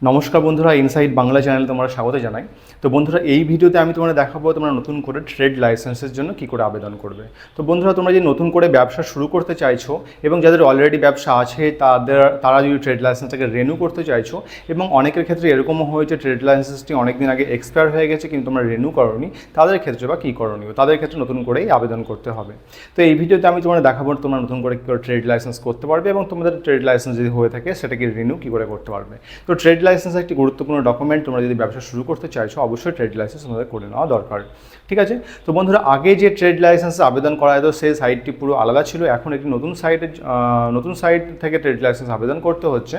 নমস্কার বন্ধুরা, ইনসাইড বাংলা চ্যানেলে তোমরা স্বাগত জানাই। তো বন্ধুরা, এই ভিডিওতে আমি তোমাদের দেখাবো তোমরা নতুন করে ট্রেড লাইসেন্সের জন্য কী করে আবেদন করবে। তো বন্ধুরা, তোমরা যে নতুন করে ব্যবসা শুরু করতে চাইছো এবং যাদের অলরেডি ব্যবসা আছে তারা যদি ট্রেড লাইসেন্সটাকে রেনিউ করতে চাইছো, এবং অনেকের ক্ষেত্রে এরকমও হয়েছে ট্রেড লাইসেন্সটি অনেক দিন আগে এক্সপায়ার হয়ে গেছে কিন্তু তোমরা রেনিউ করোনি, তাদের ক্ষেত্রে বা কী করণীয়, তাদের ক্ষেত্রে নতুন করেই আবেদন করতে হবে। তো এই ভিডিওতে আমি তোমাদের দেখাবো তোমরা নতুন করে কী করে ট্রেড লাইসেন্স করতে পারবে এবং তোমাদের ট্রেড লাইসেন্স যদি হয়ে থাকে সেটাকে রিনিউ কী করে করতে পারবে। তো ট্রেড লাইসেন্স একটি গুরুত্বপূর্ণ ডকুমেন্ট। তোমরা যদি ব্যবসা শুরু করতে চাইছো অবশ্যই ট্রেড লাইসেন্স তোমাদের করে নেওয়া দরকার। ঠিক আছে। তো বন্ধুরা, আগে যে ট্রেড লাইসেন্সে আবেদন করা যেত সেই সাইটটি পুরো আলাদা ছিল। এখন একটি নতুন সাইট থেকে ট্রেড লাইসেন্স আবেদন করতে হচ্ছে।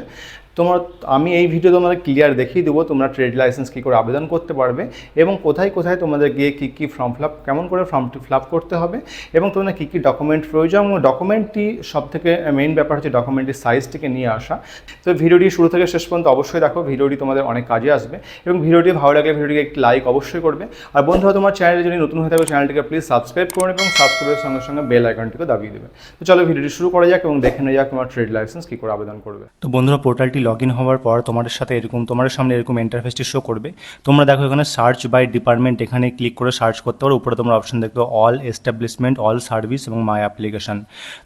আমি এই ভিডিও তোমাদের ক্লিয়ার দেখিয়ে দেবো তোমরা ট্রেড লাইসেন্স কী করে আবেদন করতে পারবে এবং কোথায় কোথায় তোমাদের গিয়ে কী ফর্ম ফিল আপ, কেমন করে ফর্মটি ফিল আপ করতে হবে এবং তোমাদের কী ডকুমেন্ট প্রয়োজন। ডকুমেন্টটি সবথেকে মেইন ব্যাপার হচ্ছে ডকুমেন্টের সাইজটিকে নিয়ে আসা। তো ভিডিওটি শুরু থেকে শেষ পর্যন্ত অবশ্যই দেখো, ভিডিওটি তোমাদের অনেক কাজে আসবে এবং ভিডিওটি ভালো লাগলে ভিডিওটিকে একটি লাইক অবশ্যই করবে। আর বন্ধুরা, তোমার চ্যানেলে যদি নতুন হয়ে থাকে চ্যানেলটিকে প্লিজ সাবস্ক্রাইব করুন এবং সাবস্ক্রাইবের সঙ্গে সঙ্গে বেল আইকনটিকে দাবিয়ে দেবে। তো চলো ভিডিওটি শুরু করা যাক এবং দেখে নেওয়া যাক তোমার ট্রেড লাইসেন্স কী করে আবেদন করবে। তো বন্ধুরা, পোর্টালটি লগ ইন হওয়ার পর তোমাদের সামনে এরকম ইন্টারফেসটি শো করবে। তোমরা দেখো এখানে সার্চ বাই ডিপার্টমেন্ট, এখানে ক্লিক করে সার্চ করতে পারো। উপরে তোমরা অপশন দেখবে অল এস্টাবলিশমেন্ট, অল সার্ভিস এবং মাই অ্যাপ্লিকেশন।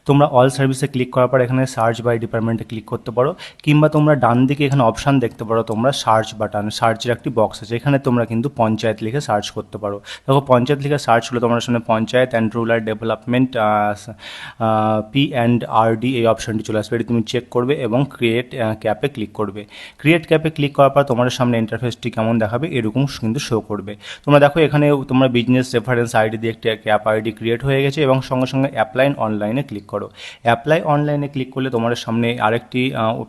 তোমরা অল সার্ভিসে ক্লিক করার পর এখানে সার্চ বাই ডিপার্টমেন্টে ক্লিক করতে পারো, কিংবা তোমরা ডান দিকে এখানে অপশান দেখতে পারো তোমরা সার্চ বাটন, সার্চের একটি বক্স আছে, এখানে তোমরা কিন্তু পঞ্চায়েত লিখে সার্চ করতে পারো। দেখো পঞ্চায়েত লিখে সার্চ হলে তোমার সামনে panchayat and rural development P&RD এই অপশানটি চলে আসবে। এটি তুমি চেক করবে এবং ক্রিয়েট ক্যাপে ক্লিক করবে। ক্রিয়েট ক্যাপে ক্লিক করার পর তোমাদের সামনে ইন্টারফেসটি কেমন দেখাবে এরকম কিন্তু শো করবে। তোমরা দেখো এখানে তোমরা বিজনেস রেফারেন্স আইডি দিয়ে একটি ক্যাপ আইডি ক্রিয়েট হয়ে গেছে এবং সঙ্গে সঙ্গে অ্যাপ্লাই অনলাইনে ক্লিক করো। অ্যাপ্লাই অনলাইনে ক্লিক করলে তোমাদের সামনে আরেকটি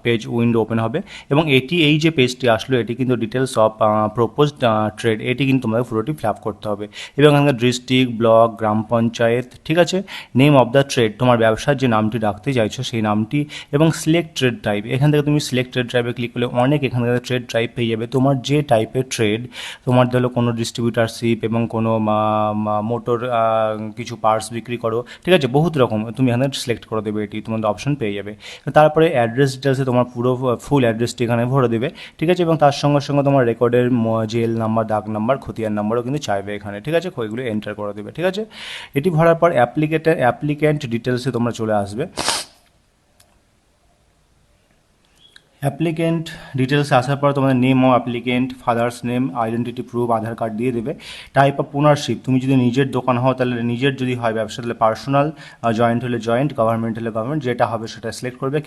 পেজ উইন্ডো ওপেন হবে এবং এই যে পেজটি আসলো এটি কিন্তু ডিটেলস অফ প্রপোজড ট্রেড, এটি কিন্তু তোমাদের পুরোটি ফিল আপ করতে হবে এবং এখানে ডিস্ট্রিক্ট, ব্লক, গ্রাম পঞ্চায়েত, ঠিক আছে, নেম অফ দ্য ট্রেড, তোমার ব্যবসার যে নামটি রাখতে চাইছো সেই নামটি, এবং সিলেক্ট ট্রেড টাইপ। এখান থেকে তুমি সিলেক্ট ট্রেড টাইপে ক্লিক করলে অনেক এখান থেকে ট্রেড টাইপ পেয়ে যাবে। তোমার যে টাইপের ট্রেড, তোমার ধরো কোনো ডিস্ট্রিবিউটারশিপ এবং কোনো মোটর কিছু পার্টস বিক্রি করো, ঠিক আছে, বহুত রকম তুমি এখানে সিলেক্ট করে দেবে, এটি তোমাদের অপশন পেয়ে যাবে। তারপরে অ্যাড্রেস ডিটেলসে তোমার পুরো ফুল অ্যাড্রেসটি এখানে ভরে দেবে, ঠিক আছে, এবং তার সঙ্গে সঙ্গে তোমার রেকর্ডের জেল নাম্বার, দাগ নাম্বার, খতিয়ান নাম্বারও কিন্তু চাইবে এখানে, ঠিক আছে, ওইগুলো এন্টার করে দেবে, ঠিক আছে। এটি ভরার পর অ্যাপ্লিক্যান্ট ডিটেলসে তোমরা চলে আসবে। অ্যাপ্লিকেন্ট ডিটেলসে আসার পর তোমাদের name of applicant, father's name, identity proof, Aadhaar card দিয়ে দেবে। টাইপ অফ ওনারশিপ, তুমি যদি নিজের দোকান হও তাহলে নিজের, যদি হয় ব্যবসা তাহলে পার্সোনাল, জয়েন্ট হলে জয়েন্ট, গভর্নমেন্ট হলে গভর্নমেন্ট, যেটা হবে সেটা সিলেক্ট করবে।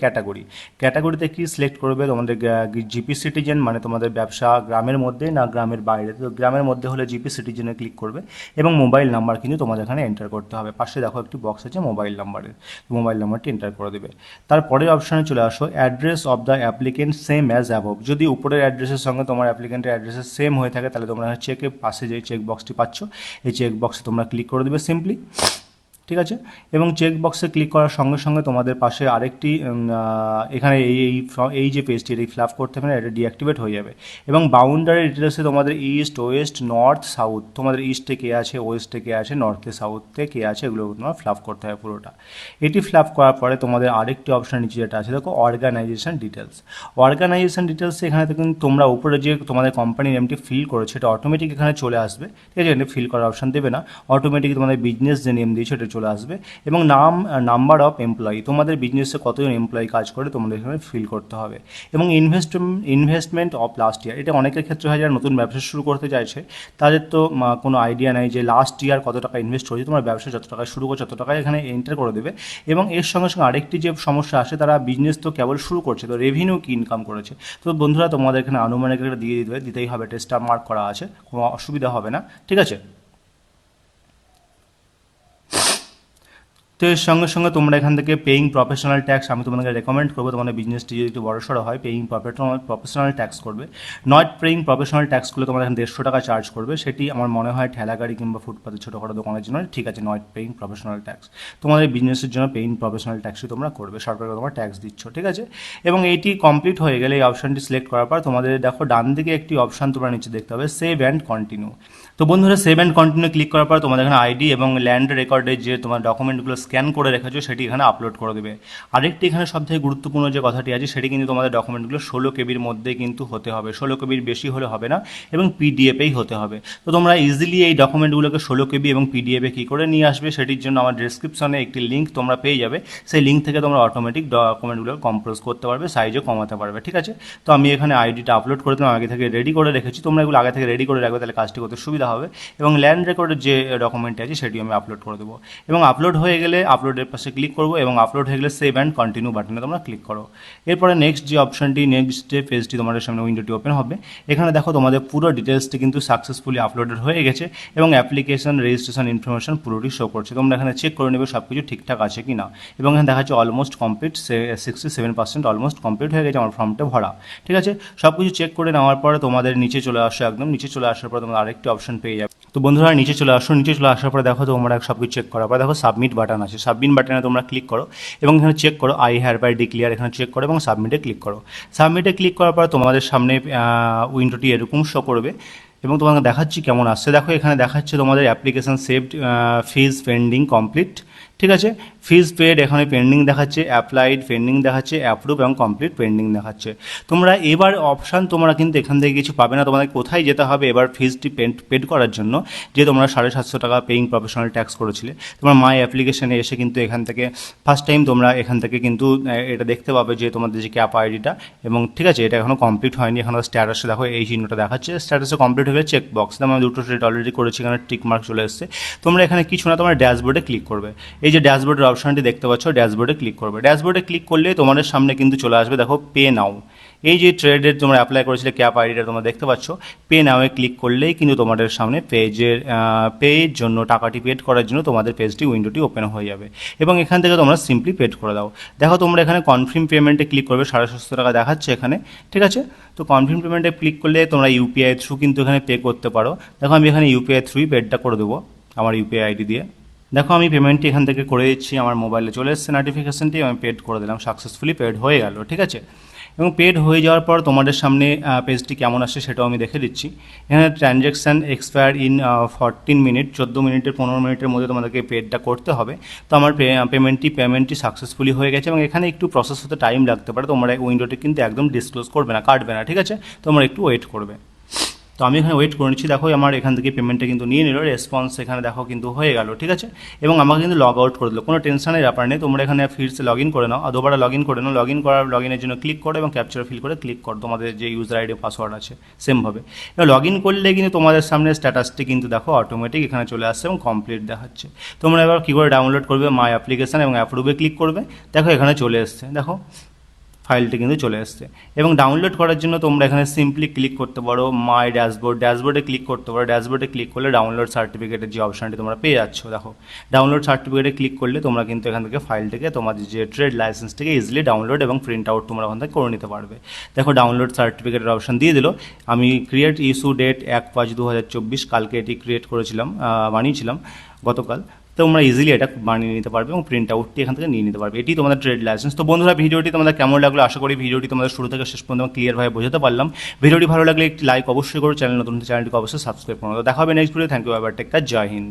ক্যাটাগরিতে কি সিলেক্ট করবে, তোমাদের জিপি সিটিজেন, মানে তোমাদের ব্যবসা গ্রামের মধ্যে না গ্রামের বাইরে, তো গ্রামের মধ্যে হলে জিপি সিটিজেনে ক্লিক করবে এবং মোবাইল নাম্বার কিন্তু তোমাদের এখানে এন্টার করতে হবে। পাশে দেখো একটি বক্স আছে মোবাইল নাম্বারের, মোবাইল নাম্বারটি এন্টার করে দেবে। তারপরের অপশানে চলে আসো address of the applicant same as above. যদি উপরের অ্যাড্রেসের সঙ্গে তোমার অ্যাপ্লিকেন্টের অ্যাড্রেসের সেম হয়ে থাকে তাহলে তোমরা চেকের পাশে যে চেক বক্সটি পাচ্ছ এই চেক বক্সে তোমরা ক্লিক করে দেবে সিম্পলি, ঠিক আছে। এবং চেক বক্সে ক্লিক করার সঙ্গে সঙ্গে তোমাদের পাশে আরেকটি এখানে এই যে পেজটি এটি ফিল আপ করতে হবে না, এটা ডিঅ্যাক্টিভেট হয়ে যাবে। এবং বাউন্ডারি ডিটেলসে তোমাদের ইস্ট, ওয়েস্ট, নর্থ, সাউথ, তোমাদের ইস্টে কে আছে, ওয়েস্টে কে আছে, নর্থে সাউথে কে আছে, এগুলো তোমার ফিল আপ করতে হবে পুরোটা। এটি ফিল আপ করার পরে তোমাদের আরেকটি অপশান নিচে যেটা আছে দেখো অর্গানাইজেশন ডিটেলস। অর্গানাইজেশন ডিটেলসে এখানে কিন্তু তোমরা উপরে যে তোমাদের কোম্পানি নেমটি ফিল করেছো এটা অটোমেটিক এখানে চলে আসবে, ঠিক আছে, এখানে ফিল করার অপশান দেবে না, অটোমেটিক তোমাদের বিজনেস যে নেম দিয়েছো এটা চলে আসবে। এবং নাম্বার অফ এমপ্লয়ি, তোমাদের বিজনেসে কতজন এমপ্লয়ি কাজ করে তোমাদের এখানে ফিল করতে হবে। এবং ইনভেস্টমেন্ট অফ লাস্ট ইয়ার, এটা অনেকের ক্ষেত্রে হয় যারা নতুন ব্যবসা শুরু করতে চাইছে তাদের তো কোনো আইডিয়া নেই যে লাস্ট ইয়ার কত টাকা ইনভেস্ট করেছে, তোমার ব্যবসা যত টাকা শুরু করছে তত টাকায় এখানে এন্টার করে দেবে। এবং এর সঙ্গে সঙ্গে আরেকটি যে সমস্যা আসে, তারা বিজনেস তো কেবল শুরু করছে, তো রেভিনিউ কি ইনকাম করেছে, তো বন্ধুরা তোমাদের এখানে আনুমানিক এটা দিয়ে দিতেই হবে, টেস্টটা মার্ক করা আছে, কোনো অসুবিধা হবে না, ঠিক আছে। তো এর সঙ্গে সঙ্গে তোমরা এখান থেকে পেইং প্রফেশনাল ট্যাক্স, আমি তোমাদেরকে রেকমেন্ড করবো তোমাদের বিজনেসটি যদি একটু বড়সড় হয় পেইং প্রফেশনাল ট্যাক্স করবে। নট পেইং প্রফেশনাল ট্যাক্স করলে তোমাদের এখানে 150 টাকা চার্জ করবে, সেটি আমার মনে হয় ঠেলা গাড়ি কিংবা ফুটপাতে ছোটোখাটো দোকানের জন্য ঠিক আছে। নট পেইং প্রফেশনাল ট্যাক্স, তোমাদের বিজনেসের জন্য পেইং প্রফেশনাল ট্যাক্সই তোমরা করবে, সরকারকে তোমরা ট্যাক্স দিচ্ছ, ঠিক আছে। এবং এইটি কমপ্লিট হয়ে গেলে এই অপশানটি সিলেক্ট করার পর তোমাদের দেখো ডান দিকে একটি অপশান তোমরা নিচে দেখতে হবে সেভ অ্যান্ড কন্টিনিউ। তো বন্ধুরা সেভ অ্যান্ড কন্টিনিউ ক্লিক করার পর তোমাদের এখানে আইডি এবং ল্যান্ড রেকর্ডের যে তোমার ডকুমেন্টগুলো স্ক্যান করে রেখেছো সেটি এখানে আপলোড করে দেবে। আরেকটি এখানে সবথেকে গুরুত্বপূর্ণ যে কথাটি আছে সেটি কিন্তু তোমাদের ডকুমেন্টগুলো 16 কেবির মধ্যে কিন্তু হতে হবে, 16 কেবির বেশি হলে হবে না এবং পিডিএফেই হতে হবে। তো তোমরা ইজিলি এই ডকুমেন্টগুলোকে 16 কেবি এবং পিডিএফে কী করে নিয়ে আসবে সেটির জন্য আমার ডেসক্রিপশনে একটি লিঙ্ক তোমরা পেয়ে যাবে, সেই লিঙ্ক থেকে তোমরা অটোমেটিক ডকুমেন্টগুলো কম্পোজ করতে পারবে, সাইজও কমাতে পারবে। ঠিক আছে, তো আমি এখানে আইডিটা আপলোড করে দিলাম, আগে থেকে রেডি করে রেখেছি, তোমরা এগুলো আগে থেকে রেডি করে রাখবে, তাহলে কাজটি করতে সুবিধা হবে। এবং ল্যান্ড রেকর্ডের যে ডকুমেন্টটি আছে সেটি আমি আপলোড করে দেবো এবং আপলোড হয়ে গেলে আপলোডের পাশে ক্লিক করবো এবং আপলোড হয়ে গেলে সেভ অ্যান্ড কন্টিনিউ বাটনে তোমরা ক্লিক করো। এরপরে নেক্সট যে অপশনটি, নেক্সট যে পেজটি তোমাদের সামনে উইন্ডোটি ওপেন হবে, এখানে দেখো তোমাদের পুরো ডিটেলসটি কিন্তু সাকসেসফুলি আপলোডেড হয়ে গেছে এবং অ্যাপ্লিকেশন রেজিস্ট্রেশন ইনফরমেশন পুরোটি শো করছে। তোমরা এখানে চেক করে নেবে সব কিছু ঠিকঠাক আছে কি না, এবং এখানে দেখা যাচ্ছে অলমোস্ট কমপ্লিট, 67% অলমোস্ট কমপ্লিট হয়ে গেছে আমার ফর্মটা ভরা। ঠিক আছে, সব কিছু চেক করে নেওয়ার পরে তোমাদের নিচে চলে আসো, একদম নিচে চলে আসার পর তোমরা আরেকটি অপশন পেয়ে যাবে। তো বন্ধুরা নিচে চলে আসো, নিচে চলে আসার পরে দেখো তোমরা সব কিছু চেক করার পর দেখো সাবমিট বাটন আছে, সাবমিট বাটনে তোমরা ক্লিক করো এবং এখানে চেক করো আই হ্যার বাই ডিক্লিয়ার, এখানে চেক করো এবং সাবমিটে ক্লিক করো। সাবমিটে ক্লিক করার পর তোমাদের সামনে উইন্ডোটি এরকম শো করবে এবং তোমাকে দেখাচ্ছি কেমন আসছে। দেখো এখানে দেখাচ্ছে তোমাদের অ্যাপ্লিকেশান সেভড, ফিজ পেন্ডিং কমপ্লিট। ঠিক আছে, ফিজ পেড এখানে পেন্ডিং দেখাচ্ছে, অ্যাপ্লাইড পেন্ডিং দেখাচ্ছে, অ্যাপ্রুভ এবং কমপ্লিট পেন্ডিং দেখাচ্ছে। তোমরা এবার অপশান তোমরা কিন্তু এখান থেকে কিছু পাবে না, তোমাদের কোথায় যেতে হবে এবার ফিজটি পেড করার জন্য, যে তোমরা 750 টাকা পেইং প্রফেশনাল ট্যাক্স করেছিলে, তোমরা মাই অ্যাপ্লিকেশানে এসে কিন্তু এখান থেকে ফার্স্ট টাইম তোমরা এখান থেকে কিন্তু এটা দেখতে পাবে যে তোমাদের যে ক্যাপ আইডিটা, এবং ঠিক আছে এটা এখনও কমপ্লিট হয়নি, এখানে স্ট্যাটাসে দেখো এই চিহ্নটা দেখাচ্ছে, স্ট্যাটাসে কমপ্লিট হয়ে চেক বক্স, আমরা দুটো সেট অলরেডি করেছি, এখানে টিক মার্ক চলে এসেছে। তোমরা এখানে কিছু না, তোমার ড্যাশবোর্ডে ক্লিক করবে, এই যে ড্যাশবোর্ডের অপশনটি দেখতে পাচ্ছ, ড্যাশবোর্ডে ক্লিক করবে। ড্যাশবোর্ডে ক্লিক করলে তোমাদের সামনে কিন্তু চলে আসবে দেখো পে নাও, এই যে ট্রেডের তোমরা অ্যাপ্লাই করেছিলে ক্যাপ আইডিটা তোমরা দেখতে পাচ্ছ, পে নাওয়ে ক্লিক করলেই কিন্তু তোমাদের সামনে পের জন্য টাকাটি পেড করার জন্য তোমাদের পেজটি উইন্ডোটি ওপেন হয়ে যাবে এবং এখান থেকে তোমরা সিম্পলি পেড করে দাও। দেখো তোমরা এখানে কনফার্ম পেমেন্টে ক্লিক করবে, 750 টাকা দেখাচ্ছে এখানে। ঠিক আছে, তো কনফার্ম পেমেন্টে ক্লিক করলে তোমরা ইউপিআই থ্রু কিন্তু এখানে পে করতে পারো। দেখো আমি এখানে ইউপিআই থ্রুই পেডটা করে দেবো আমার ইউপিআই আইডি দিয়ে। দেখো আমি পেমেন্টটি এখান থেকে করে দিচ্ছি, আমার মোবাইলে চলে এসেছে নোটিফিকেশানটি, আমি পেড করে দিলাম, সাকসেসফুলি পেড হয়ে গেল। ঠিক আছে, এবং পেড হয়ে যাওয়ার পর তোমাদের সামনে পেজটি কেমন আসে সেটাও আমি দেখে দিচ্ছি। এখানে ট্রানজ্যাকশান এক্সপায়ার ইন 14 মিনিট, 14 মিনিটের 15 মিনিটের মধ্যে তোমাদেরকে পেডটা করতে হবে। তো আমার পেমেন্টটি সাকসেসফুলি হয়ে গেছে এবং এখানে একটু প্রসেস হতে টাইম লাগতে পারে, তোমরা উইন্ডোটি কিন্তু একদম ডিসক্লোজ করবে না, কাটবে না। ঠিক আছে, তোমরা একটু ওয়েট করবে। তো আমি এখানে ওয়েট করে নিচ্ছি, দেখো আমার এখান থেকে পেমেন্টটা কিন্তু নিয়ে নিল, রেসপন্স এখানে দেখো কিন্তু হয়ে গেল। ঠিক আছে, এবং আমাকে কিন্তু লগ আউট করে দিল, কোনো টেনশনের ব্যাপার নেই। তোমরা এখানে ফিরসে লগ ইন করে নাও, দুবারা লগ ইন করে নাও, লগ ইনের জন্য ক্লিক করো এবং ক্যাপচার ফিল করে ক্লিক করো, তোমাদের যে ইউজার আইডি পাসওয়ার্ড আছে সেমভাবে। এবার লগ ইন করলে কিন্তু তোমাদের সামনে স্ট্যাটাসটি কিন্তু দেখো অটোমেটিক এখানে চলে আসছে এবং কমপ্লিট দেখাচ্ছে। তোমরা এবার কী করে ডাউনলোড করবে, মাই অ্যাপ্লিকেশান এবং অ্যাপ্রুভে ক্লিক করবে, দেখো এখানে চলে এসছে, দেখো ফাইলটি কিন্তু চলে আসছে। এবং ডাউনলোড করার জন্য তোমরা এখানে সিম্পলি ক্লিক করতে পারো মাই ড্যাশবোর্ডে ক্লিক করতে পারো। ড্যাশবোর্ডে ক্লিক করলে ডাউনলোড সার্টিফিকেটের যে অপশানটি তোমরা পেয়ে যাচ্ছ, দেখো ডাউনলোড সার্টিফিকেটে ক্লিক করলে তোমরা কিন্তু এখান থেকে ফাইলটিকে তোমাদের যে ট্রেড লাইসেন্সটিকে ইজিলি ডাউনলোড এবং প্রিন্ট আউট তোমরা ওখান থেকে করে নিতে পারবে। দেখো ডাউনলোড সার্টিফিকেটের অপশান দিয়ে দিল। আমি ক্রিয়েট ইস্যু ডেট 1/5/2024 কালকে এটি ক্রিয়েট করেছিলাম, বানিয়েছিলাম গতকাল। তোমরা ইজিলি এটা বানিয়ে নিতে পারবে এবং প্রিন্ট আউটটি এখান থেকে নিয়ে নিতে পারবে, এটি তোমাদের ট্রেড লাইসেন্স। তো বন্ধুরা ভিডিওটি তোমাদের কেমন লাগলো, আশা করি ভিডিওটি তোমাদের শুরু থেকে শেষ পর্যন্ত ক্লিয়ারভাবে বোঝাতে পারলাম। ভিডিওটি ভালো লাগলে একটি লাইক অবশ্যই করো, চ্যানেল নতুন চ্যানেলটিকে অবশ্যই সাবস্ক্রাইব করো। দেখা হবে next video. Thank you, bye bye, take care, Jai Hind.